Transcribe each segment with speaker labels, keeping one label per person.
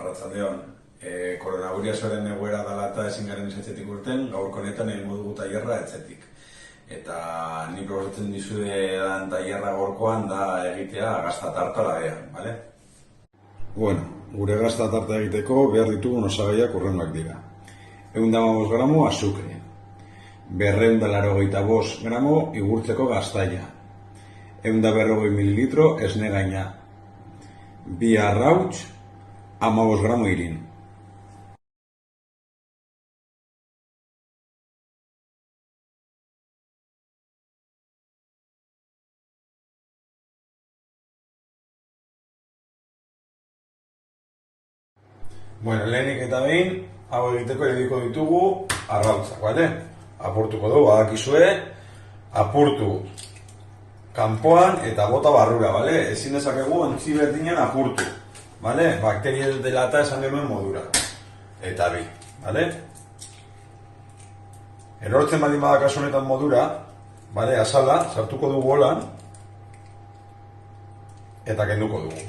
Speaker 1: Arratsaldeon. Koronavirusaren egoera dela eta ezin garen etxetik urten, gaurko honetan egingo dugu tailerra etxetik. Eta nik proposatzen dizuedan tailerra gaurkoan da egitea gazta tarta labean, bale? Bueno, gure gazta tarta egiteko behar ditugun osagaiak hurrengoak dira. 115 gramo azukre, 285 gramo igurtzeko gaztaia, 140 mililitro esne gaina, 2 arrauts, 15 gramo irin. Bueno, lehenik eta behin, hau egiteko ediko ditugu arrautzak, bale? Apurtuko dugu, badakizue, apurtu kanpoan eta bota barrura, bale? Ezin dezakegu ontzi berdinean apurtu, bale? Bakteria dela eta esan genuen modura. Eta bi, bale? Erortzen baldin bada kasu honetan modura, bale, azala, sartuko dugu holan, eta kenduko dugu.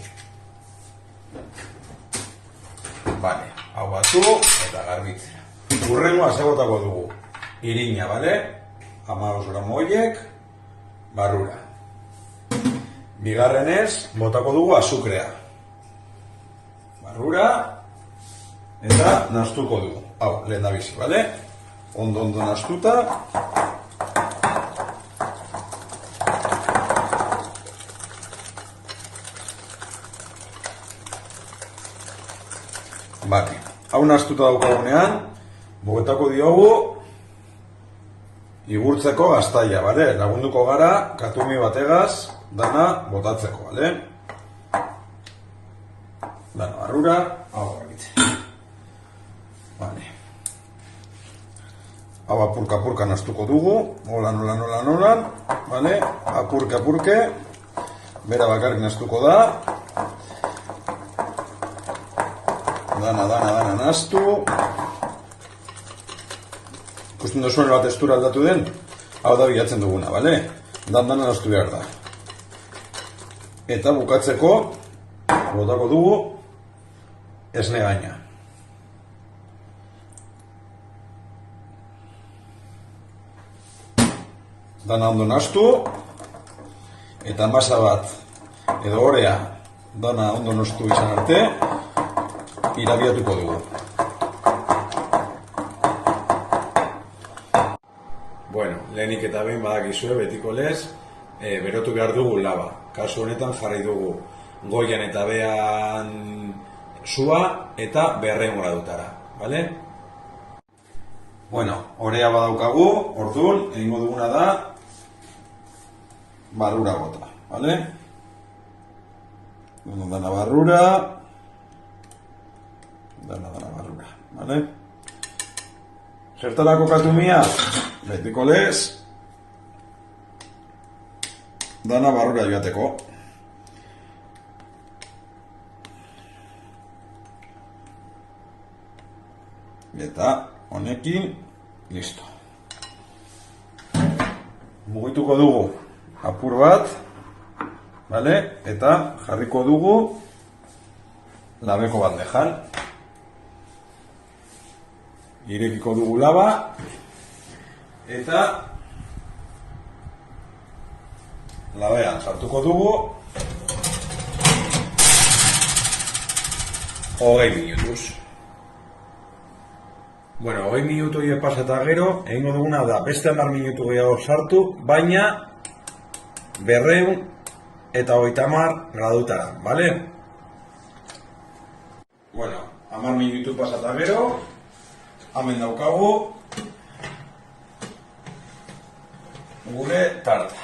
Speaker 1: Bale, hau batu eta garbitzera. Hurrengoa botako dugu irina, bale? 15 gramo horiek barrura. Bigarrenez, botako dugu azukrea. Barrura eta nahastuko dugu. Hau, lehen da bizi, bale? Ondo nahastuta. Bale, hau nahastuta daukagunean, botako diogu igurtzeko gaztaia, bale? Lagunduko gara, katumi bategaz, dana botatzeko, bale? Dana barrura, hau garbitzea. Bale. Hau apurka nahastuko dugu, holan, bale? Apurke, bera bakarrik nahastuko da. Dana nahastu. Ikusten duzuen bat textura aldatu den, hau da bilatzen duguna, bale? Dana nahastu behar da. Eta bukatzeko, botako dugu esne gaina. Dana ondo nahastu, eta masa bat, edo orea, dana ondo nahastu izan arte, irabiatuko dugu. Bueno, lehenik eta behin badakizue, betiko lez, berotu behar dugu laba. Kasu honetan jarri dugu goian eta behan sua eta 200 gradutara, bale? Bueno, orea badaukagu, orduan, egingo duguna da barrura bota, bale? Dana barrura, dana barrura, bale? Zertarako katumia, betiko lez, dana barrura joateko. Eta honekin, listo. Mugituko dugu apur bat, bale? Eta jarriko dugu labeko bandejan. Irekiko dugu laba, eta labean sartuko dugu 20 minutuz. Bueno, 20 minutu horiek pasa eta gero, egingo duguna da beste 10 minutu gehiago sartu, baina 230 gradutara, bale? Bueno, 10 minutu pasa eta gero, hemen daukagu gure tarta,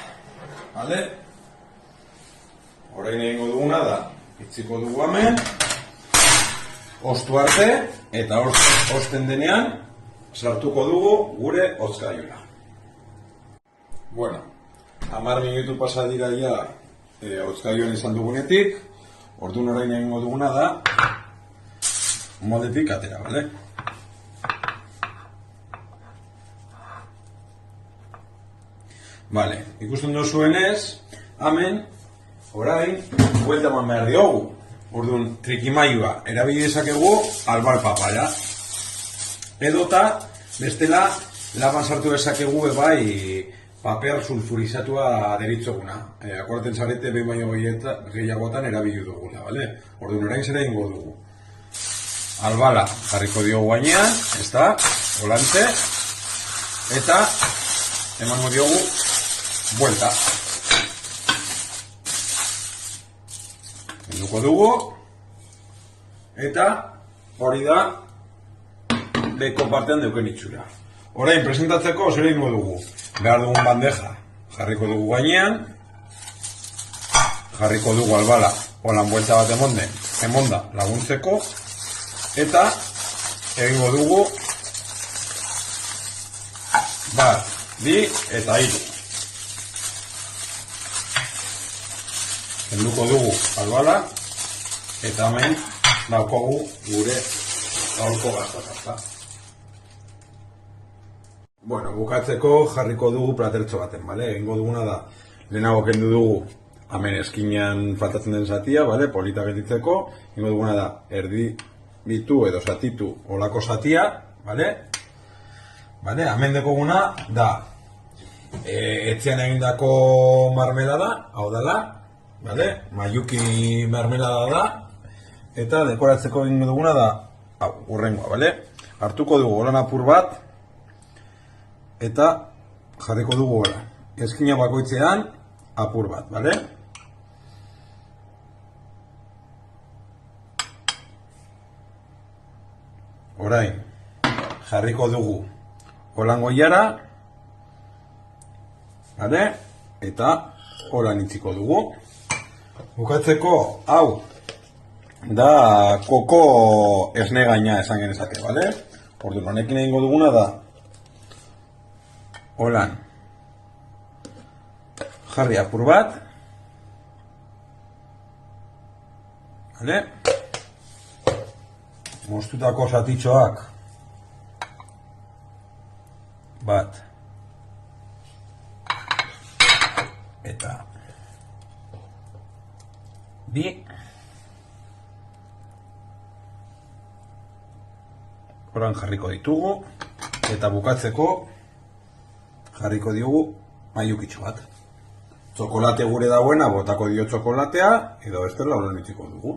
Speaker 1: bale? Orain egingo duguna da, itziko dugu hemen, ostu arte, eta osten denean, sartuko dugu gure hozkailura. Bueno, 10 minutu pasa dira ja hozkailuan izan dugunetik, orduan orain egingo duguna da, moldetik atera, bale? Vale, ikusten duzuenez, hemen, orain, buelta eman behar diogu. Orduan, trikimailua erabili dezakegu albal papaya. Edota, bestela, laban sartu dezakegu bai paper sulfurizatua deritzoguna. Akordaten zarete behin baino gehiagotan erabili dugula, bale? Orduan, orain zera ingo dugu. Albala jarriko diogu gainean, ez da, volante, eta emango diogu buelta. Enduko dugu, eta hori da beko partean deuken itxura. Orain, presentatzeko zer egingo dugu. Behar dugun bandeja jarriko dugu gainean, jarriko dugu albala, holan buelta bat emonda laguntzeko, eta egingo dugu bat, bi eta hiru. Kenduko dugu albala, eta hemen daukagu gure gaurko gaztatazta. Bueno, bukatzeko jarriko dugu platertxo baten, bale? Egingo duguna da, lehenago kendu dugu hemen eskinean faltatzen den zatia, bale? Polita gelditzeko, egingo duguna da, erdi bitu edo zatitu olako zatia, bale? Bale, hemen dekoguna da, etxean egindako marmelada, hau dela, bale? Mayuki marmelada da, eta dekoratzeko egingo duguna da, hau, urrengoa, bale? Hartuko dugu holan apur bat, eta jarriko dugu hola. Eskina bakoitzean apur bat, bale? Orain, jarriko dugu holan goiara, bale? Eta holan itziko dugu. Bukatzeko, hau, da koko esne gaina esan genezake, bale? Orduan, honekin egingo duguna da, holan, jarri apur bat, bale? Moztutako zatitxoak, bat, eta bi, horan jarriko ditugu, eta bukatzeko jarriko diogu maiukitxo bat. Txokolate gure dauena, botako dio txokolatea, edo bestela horan itxiko dugu.